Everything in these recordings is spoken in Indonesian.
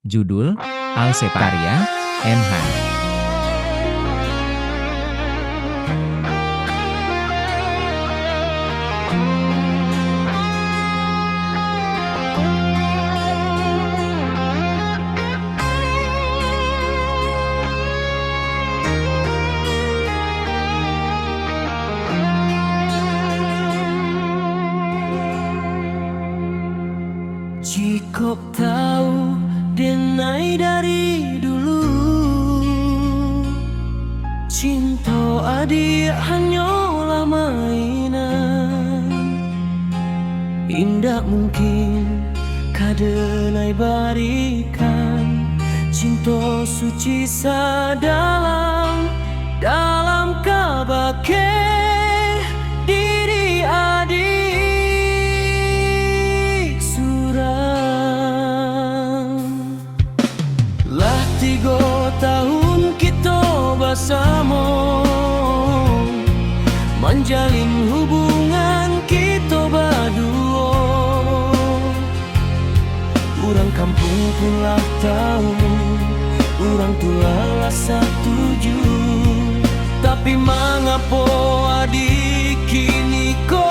Judul, Alseparia, MH. Jika tahu denai dari dulu, cinta adik hanyalah mainan. Indah mungkin kadenai barikan cinta suci sadalam dalam kabake diri adik surang. Lah 3 tahun kita bersama, menjalin hubungan kita berdua. Orang kampung pun lah tahu, orang tua lah setuju. Tapi mengapa adik kini kau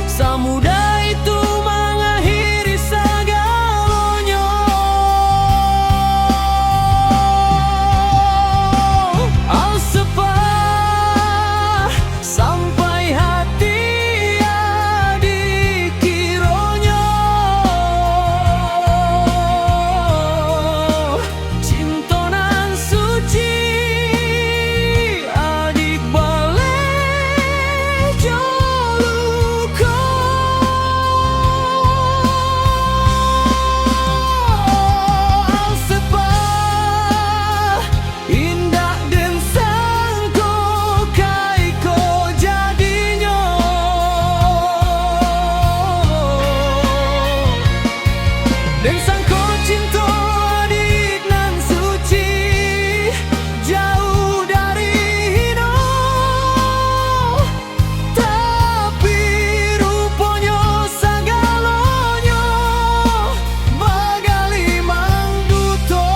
semudah itu mengakhiri segalanya? Alsepah sampai hati adik kiranya cinta nan suci adik balik joluka. Alsepah indah dan sangko kai ko jadinya. Dan sangko cinta adik nan suci jauh dari hidup. Tapi rupanya segalanya bagali mangduto.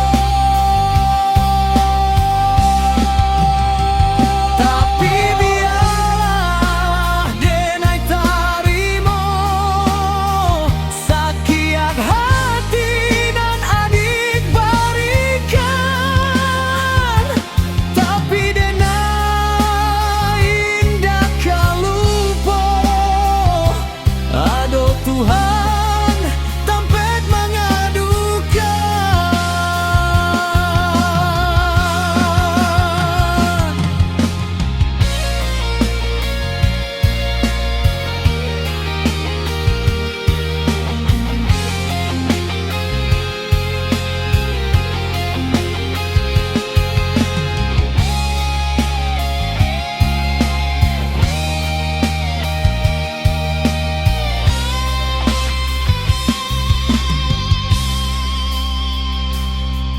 Tapi biarlah denai tarimo sakiat hati dan adik barikan. Tapi denai indah kalupa, aduh Tuhan tempat mengadukan.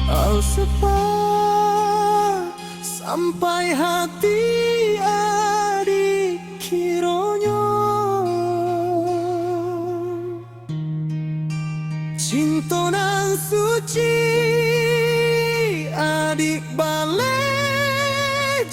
Alsepah sampai hati adik kiranya cinta nan suci adik balik